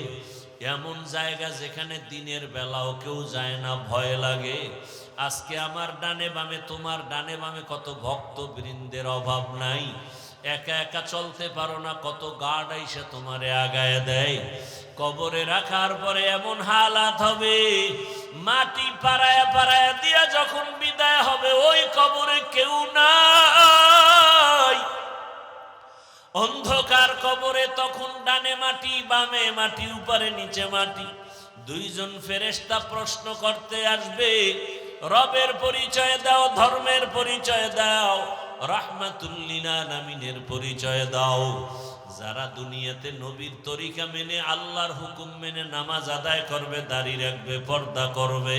এমন জায়গা যেখানে দিনের বেলাও কেউ যায় না, ভয় লাগে। আজকে আমার ডানে বামে, তোমার ডানে বামে কত ভক্ত বৃন্দের অভাব নাই। একা একা চলতে পারো না, কত গার্ড আইসে তোমারে আগায় দেয়। কবরে রাখার পরে এমন হালাত হবে, মাটি পাড়ায়া পাড়ায়া দিয়া যখন বিদায় হবে, ওই কবরে কেউ নাই। অন্ধকার কবরে তখন ডানে মাটি, বামে মাটি, উপরে নিচে মাটি। দুইজন ফেরেশতা প্রশ্ন করতে আসবে, রবের পরিচয় দাও, ধর্মের পরিচয় দাও, রাহমাতুল লিল আলামিনের পরিচয় দাও। যারা দুনিয়াতে নবীর তরিকা মেনে, আল্লাহর হুকুম মেনে নামাজ আদায় করবে, দাড়ি রাখবে, পর্দা করবে,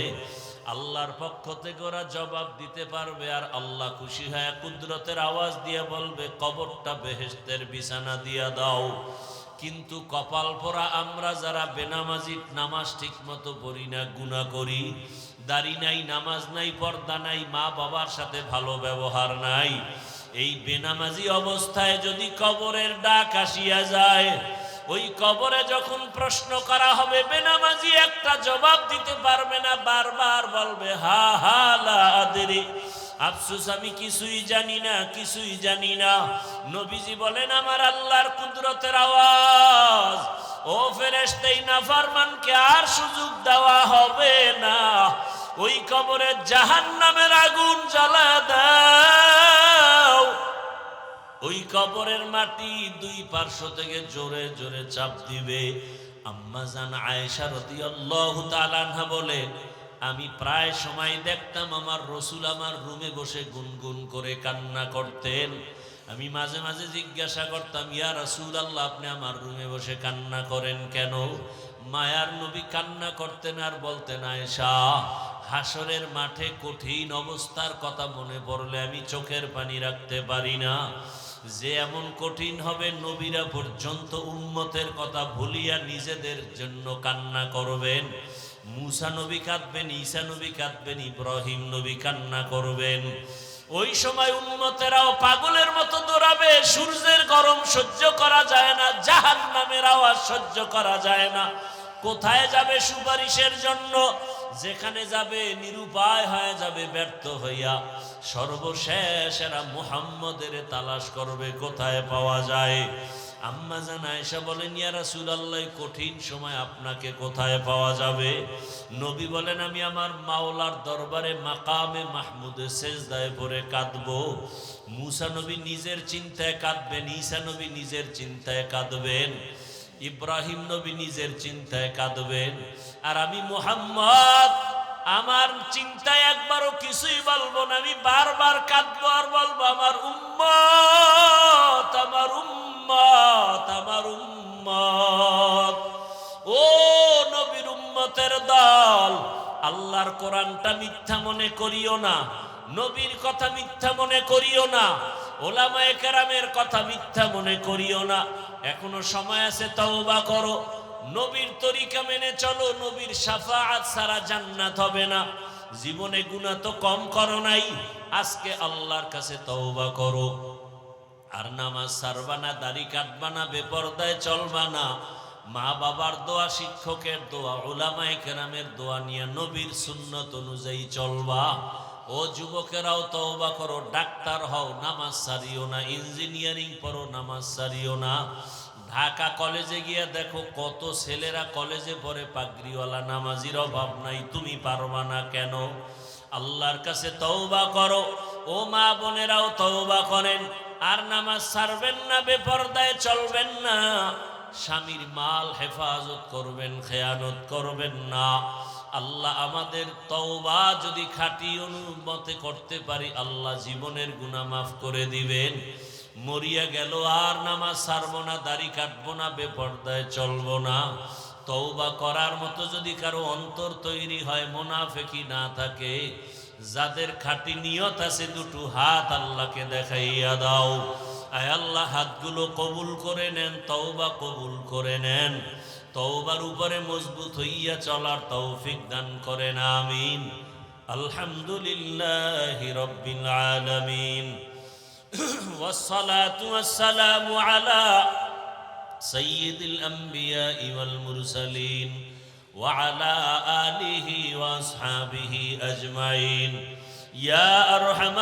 আল্লাহর পক্ষ থেকে ওরা জবাব দিতে পারবে। আর আল্লাহ খুশি হয় কুদরতের আওয়াজ দিয়ে বলবে, কবরটা বেহেশতের বিছানা দিয়া দাও। কিন্তু কপাল পোড়া আমরা যারা বেনামাজি, নামাজ ঠিক মতো পড়ি না, গুনাহ করি, দাড়ি নাই, নামাজ নাই, পর্দা নাই, মা বাবার সাথে ভালো ব্যবহার নাই, এই বেনামাজি অবস্থায় যদি কবরের ডাক আসিয়া যায়, ওই কবরে যখন প্রশ্ন করা হবে, বেনামাজি একটা জবাব দিতে পারবে না, বারবার বলবে হা হা লা আদরি, আফসোস আমি কিছুই জানি না, কিছুই জানি না। নবীজি বলেন, আমার আল্লাহর কুদরতের আওয়াজ, ও ফেরেশতা, এই নাফরমানকে আর সুযোগ দেওয়া হবে না, ওই কবরে জাহান্নামের আগুন জ্বালা দাও। ওই কবরের মাটি দুই পার্শ্ব থেকে জোরে জোরে চাপ দিবে। আম্মা জান আয়েশা রাদিয়াল্লাহু তাআলা আনহা বলে, আমি প্রায় সময় দেখতাম আমার রসুল আমার রুমে বসে গুনগুন করে কান্না করতেন। আমি মাঝে মাঝে জিজ্ঞাসা করতাম, ইয়া রাসূলুল্লাহ, আপনি আমার রুমে বসে কান্না করেন কেন? মায়ার নবী কান্না করতেন আর বলতেন, আয়েশা, হাসরের মাঠে কঠিন অবস্থার কথা মনে পড়লে আমি চোখের পানি রাখতে পারি না। যে এমন কঠিন হবে, নবীরা পর্যন্ত উম্মতের কথা ভুলিয়া নিজেদের জন্য কান্না করবেন। মুসা নবী কাঁদবেন, ঈসা নবী কাঁদবেন, ইব্রাহিম নবী কান্না করবেন। ওই সময় উম্মতেরাও পাগলের মতো দৌড়াবে। সূর্যের গরম সহ্য করা যায় না, জাহান্নামের আওয়াজ সহ্য করা যায় না। কোথায় যাবে সুপারিশের জন্য? যেখানে যাবে নিরুপায় হয়ে যাবে, ব্যর্থ হইয়া সর্বশেষ এরা মুহাম্মদের তালাশ করবে, কোথায় পাওয়া যায়। আম্মা জান আয়েশা বলেন, ইয়া রাসূলুল্লাহ, কঠিন সময় আপনাকে কোথায় পাওয়া যাবে? নবী বলেন, আমি আমার মাওলার দরবারে মাকামে মাহমুদে সেজদায় পড়ে কাঁদবো। মুসা নবী নিজের চিন্তায় কাঁদবেন, ঈসা নবী নিজের চিন্তায় কাঁদবেন, ইব্রাহিম নবী নিজের চিন্তায় কাঁদবেন। আর আমি মুহাম্মদ আমার চিন্তায় একবারও কিছুই বলবো না, আমি বারবার কাঁদবো আর বলবো, আমার উম্মত, আমার উম্মত, আমার উম্মত। ও নবীর উম্মতের দল, আল্লাহর কোরআনটা মিথ্যা মনে করিও না, নবীর কথা মিথ্যা মনে করিও না, ওলামায়ে কেরামের কথা মিথ্যা মনে করিও না। এখনো সময় আছে, তওবা করো, নবীর তরিকা মেনে চলো। নবীর শাফাআত ছাড়া জান্নাত হবে না। জীবনে গুনাহ তো কম করো নাই, আজকে আল্লাহর কাছে তওবা করো। আর নামাজ ছাড়বা না, দাড়ি কাটবা না, বেপরদায় চলবা না। মা বাবার দোয়া, শিক্ষকের দোয়া, উলামায়ে কেরামের দোয়া নিয়ে নবীর সুন্নত অনুযায়ী চলবা। ও যুবকেরাও তওবা করো, ডাক্তার হও, নামাজ ছাড়িও না, ইঞ্জিনিয়ারিং পড়ো, নামাজ ছাড়িও না। ঢাকা কলেজে গিয়ে দেখো কত ছেলেরা কলেজে পড়ে, পাগড়িওয়ালা, নামাজির অভাব নাই, তুমি পারবা না কেন? আল্লাহর কাছে তওবা করো। ও মা বোনেরাও তওবা করেন, আর নামাজ ছাড়বেন না, বেপরদায় চলবেন না, স্বামীর মাল হেফাজত করবেন, খেয়ানত করবেন না। আল্লাহ আমাদের তওবা যদি খাঁটি অনুমতে করতে পারি, আল্লাহ জীবনের গুনাহ মাফ করে দিবেন। মরিয়া গেল আর নামাজ ছাড়বো না, দাড়ি কাটবো না, বেপরদায় চলবো না। তওবা করার মতো যদি কারো অন্তর তৈরি হয়, মুনাফিকি না থাকে, যাদের খাঁটি নিয়ত আছে, দুটো হাত আল্লাহকে দেখাইয়া দাও। আয় আল্লাহ, হাতগুলো কবুল করে নেন, তওবা কবুল করে নেন। তওবার উপরে মজবুত হইয়া চলার তৌফিক দান করেন, আমিন। আলহামদুলিল্লাহি রাব্বিল আলামিন والصلاة والسلام على سيد الأنبياء والمرسلين وعلى آله وأصحابه أجمعين يا أرحم